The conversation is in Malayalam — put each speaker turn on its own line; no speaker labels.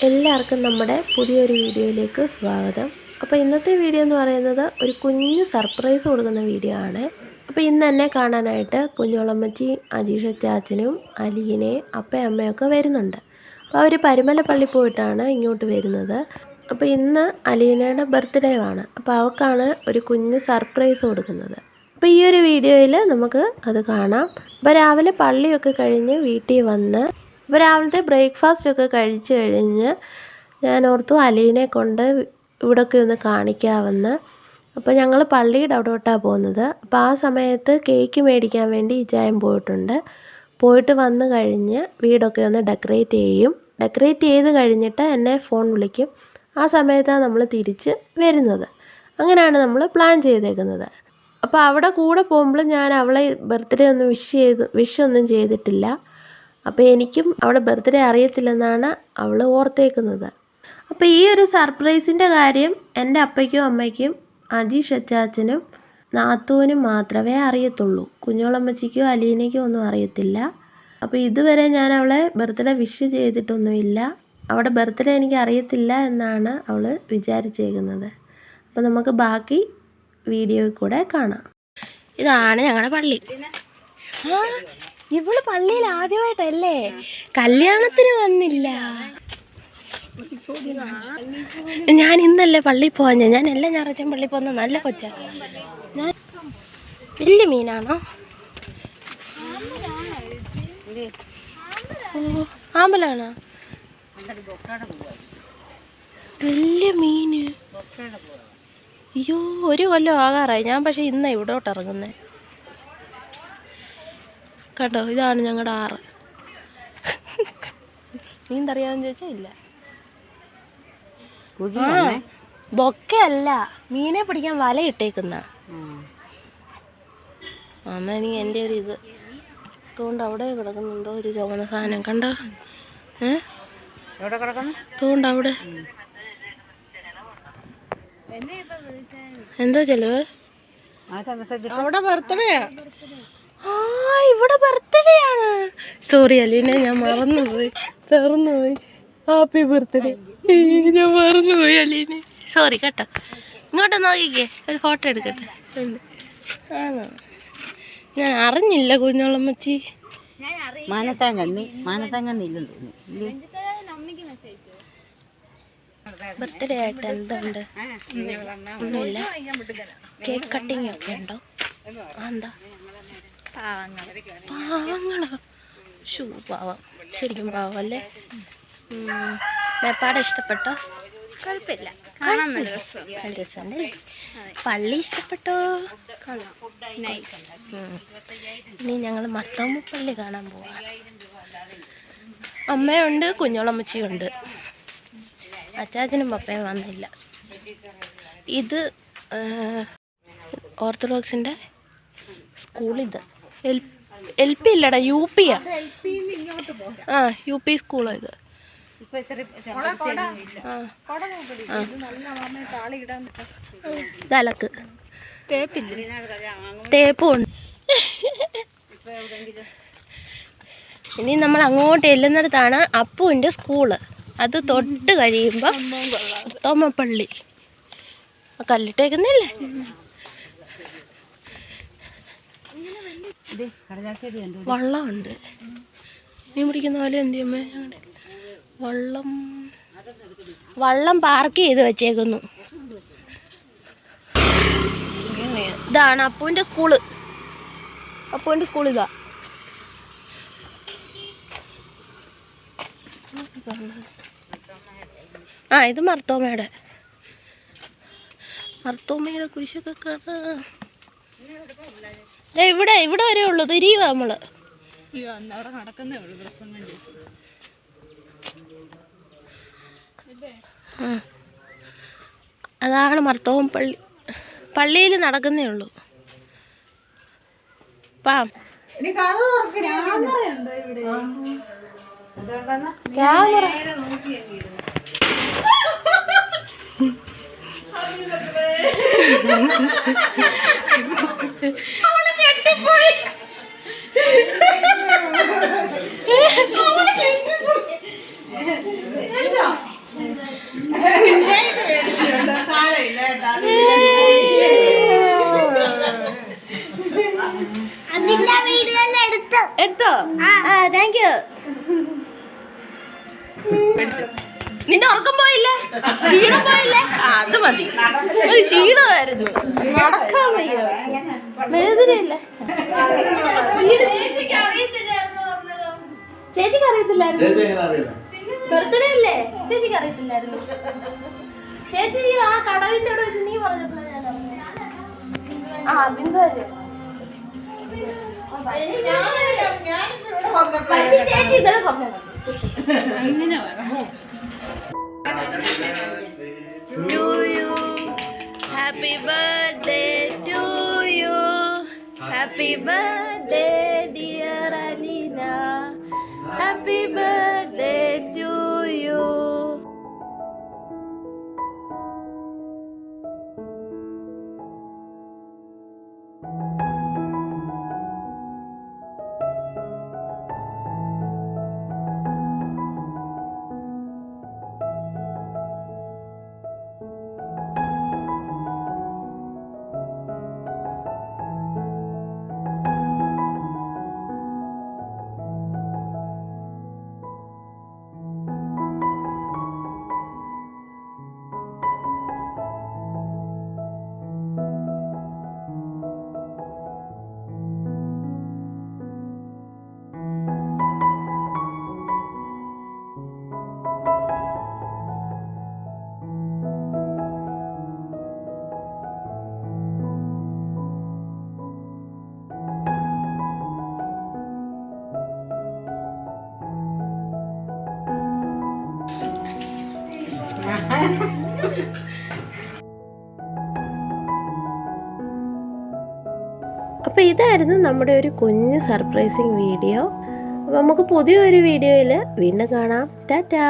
എല്ലാവർക്കും നമ്മുടെ പുതിയൊരു വീഡിയോയിലേക്ക് സ്വാഗതം. അപ്പോൾ ഇന്നത്തെ വീഡിയോ എന്ന് പറയുന്നത് ഒരു കുഞ്ഞു സർപ്രൈസ് കൊടുക്കുന്ന വീഡിയോ ആണ്. അപ്പോൾ ഇന്ന് എന്നെ കാണാനായിട്ട് കുഞ്ഞോളമ്മച്ചി, അജീഷ ചാച്ചനും അലീനയും അപ്പയും അമ്മയൊക്കെ വരുന്നുണ്ട്. അപ്പോൾ അവർ പരുമലപ്പള്ളി പോയിട്ടാണ് ഇങ്ങോട്ട് വരുന്നത്. അപ്പോൾ ഇന്ന് അലീനയുടെ ബർത്ത്ഡേ ആണ്. അപ്പോൾ അവൾക്കാണ് ഒരു കുഞ്ഞു സർപ്രൈസ് കൊടുക്കുന്നത്. അപ്പോൾ ഈ ഒരു വീഡിയോയിൽ നമുക്ക് അത് കാണാം. അപ്പോൾ രാവിലെ പള്ളിയൊക്കെ കഴിഞ്ഞ് വീട്ടിൽ വന്ന് അപ്പോൾ രാവിലത്തെ ബ്രേക്ക്ഫാസ്റ്റൊക്കെ കഴിച്ച് കഴിഞ്ഞ് ഞാൻ ഓർത്തു അലീനെ കൊണ്ട് ഇവിടെയൊക്കെ ഒന്ന് കാണിക്കാമെന്ന്. അപ്പോൾ ഞങ്ങൾ പള്ളിയുടെ അവിടോട്ടാണ് പോകുന്നത്. അപ്പോൾ ആ സമയത്ത് കേക്ക് മേടിക്കാൻ വേണ്ടി ഇച്ചായൻ പോയിട്ട് വന്നു കഴിഞ്ഞ് വീടൊക്കെ ഒന്ന് ഡെക്കറേറ്റ് ചെയ്യും. ഡെക്കറേറ്റ് ചെയ്ത് കഴിഞ്ഞിട്ട് എന്നെ ഫോൺ വിളിക്കും. ആ സമയത്താണ് നമ്മൾ തിരിച്ച് വരുന്നത്. അങ്ങനെയാണ് നമ്മൾ പ്ലാൻ ചെയ്തേക്കുന്നത്. അപ്പോൾ അവിടെ കൂടെ പോകുമ്പോൾ ഞാൻ അവളെ ബർത്ത്ഡേ ഒന്നും വിഷ് ഒന്നും ചെയ്തിട്ടില്ല. അപ്പോൾ എനിക്കും അവിടെ ബർത്ത്ഡേ അറിയത്തില്ലെന്നാണ് അവൾ ഓർത്തേക്കുന്നത്. അപ്പോൾ ഈ ഒരു സർപ്രൈസിൻ്റെ കാര്യം എൻ്റെ അപ്പയ്ക്കും അമ്മയ്ക്കും അജീഷ് അച്ചാച്ചനും നാത്തൂനും മാത്രമേ അറിയത്തുള്ളൂ. കുഞ്ഞോളമ്മച്ചിക്കോ അലീനയ്ക്കോ ഒന്നും അറിയത്തില്ല. അപ്പോൾ ഇതുവരെ ഞാൻ അവളെ ബർത്ത്ഡേ വിഷ് ചെയ്തിട്ടൊന്നുമില്ല. അവിടെ ബർത്ത്ഡേ എനിക്ക് അറിയത്തില്ല എന്നാണ് അവൾ വിചാരിച്ചേക്കുന്നത്. അപ്പോൾ നമുക്ക് ബാക്കി വീഡിയോയിൽ കൂടെ കാണാം. ഇതാണ് ഞങ്ങളുടെ പള്ളി. ഇവള് പള്ളിയിൽ ആദ്യമായിട്ടല്ലേ, കല്യാണത്തിന് വന്നില്ല. ഞാൻ ഇന്നല്ലേ പള്ളിയിൽ പോവാഞ്ഞ, ഞാൻ എല്ലാം ഞായറാഴ്ചയും പള്ളിയിൽ പോകുന്ന നല്ല കൊച്ച. ഞാൻ വലിയ മീനാണോ? ആമ്പലാണോ? വലിയ മീന്. അയ്യോ, ഒരു കൊല്ലം ആകാറായി. ഞാൻ പക്ഷെ ഇന്നാണ് ഇവിടോട്ട് ഇറങ്ങുന്നത്. കേട്ടോ, ഇതാണ് ഞങ്ങളുടെ ആറ്. നീന്തറിയാമെന്ന് ചോദിച്ചാൽ ഇല്ല. ബൊക്കയല്ല, മീനെ പിടിക്കാൻ വല ഇട്ടേക്കുന്ന. അമ്മ നീ എൻ്റെ ഒരു ഇത് തോണ്ട് അവിടെ കിടക്കുന്നുണ്ടോ ഒരു ചുവന്ന സാധനം കണ്ടോ? തോണ്ട് അവിടെ എന്തോ ചെലവ് അവിടെ ബർത്ത്ഡേയാ. ഇവിടെ ബർത്ത്ഡേ ആണ്. സോറി അലീന, ഞാൻ മറന്നുപോയി. Happy birthday. ഞാൻ മറന്നുപോയി അലീന, സോറി കേട്ടോ. ഇങ്ങോട്ട് നോക്കിക്കേ, ഒരു ഫോട്ടോ എടുക്കട്ടെ. ആണോ? ഞാൻ അറിഞ്ഞില്ല കുഞ്ഞോളമ്മച്ചി. ബർത്ത്ഡേ ആയിട്ട് എന്തുണ്ട്? ഒന്നുമില്ല. കേക്ക് കട്ടിങ് ഒക്കെ ഉണ്ടോ? എന്താ പാവങ്ങളോ? പാവം, ശരിക്കും പാവം അല്ലേ? മേപ്പാടെ ഇഷ്ടപ്പെട്ടോ? കുഴപ്പമില്ല, നല്ല രസമുണ്ട്. പള്ളി ഇഷ്ടപ്പെട്ടോ? ഇനി ഞങ്ങൾ മർത്തോമ പള്ളി കാണാൻ പോവാം. അമ്മയുണ്ട്, കുഞ്ഞോളമ്മച്ചിയുണ്ട്. അച്ചാച്ചനും പപ്പയും വന്നില്ല. ഇത് ഓർത്തഡോക്സിൻ്റെ സ്കൂളിത്. എൽ പി ഇല്ലടാ, യു പിയാ. യു പി സ്കൂളാണ് ഇത്. തലക്ക് തേപ്പുണ്ട്. ഇനി നമ്മൾ അങ്ങോട്ട് ചെല്ലുന്നിടത്താണ് അപ്പുവിൻ്റെ സ്കൂള്. അത് തൊട്ട് കഴിയുമ്പോൾ തോമപ്പള്ളി കല്ലിട്ടേക്കുന്നില്ലേ. വള്ളമുണ്ട്, മീൻ പിടിക്കുന്ന പോലെ. എന്ത് ചെയ്യുമ്പോ വള്ളം പാർക്ക് ചെയ്ത് വെച്ചേക്കുന്നു. ഇതാണ് അപ്പുവിൻ്റെ സ്കൂള്. അപ്പുവിൻ്റെ സ്കൂൾ ഇതാ. ഇത് മർത്തോമയുടെ കുരിശൊക്കെ കാണാം. ഇവിടെ വരെ ഉള്ളു. തിരിയുക നമ്മള്. അതാണ് മർത്തോമ പള്ളി. പള്ളിയിൽ നടക്കുന്നേ ഉള്ളൂ. എടുത്തോ? Thank you. നിന്റെ ഉറക്കം പോയില്ലേ? ക്ഷീണം പോയില്ലേ? അത് മതി. ഒരു ക്ഷീണമായിരുന്നു, നടക്കാൻ വയ്യ. മെഴുതിരില്ലേ? ചേച്ചിക്ക് അറിയത്തില്ലായിരുന്നു. ബർത്ത്ഡേ അല്ലേ? ചേച്ചിക്ക് അറിയത്തില്ലായിരുന്നു. ചേച്ചി ആ കടവിന്റെ അവിടെ വെച്ച് നീ പറഞ്ഞപ്പോഴാണ് ഞാൻ അറിഞ്ഞത്. ആ ബിന്ദു അല്ലേ? ചേച്ചി ഇതെല്ലാം സ്വപ്നം to you, happy birthday to you, happy birthday dear Alina, happy birthday to you. അപ്പോൾ ഇതായിരുന്നു നമ്മുടെ ഒരു കുഞ്ഞ് സർപ്രൈസിങ് വീഡിയോ. അപ്പോൾ നമുക്ക് പുതിയൊരു വീഡിയോയിൽ വീണ്ടും കാണാം. ടാറ്റാ.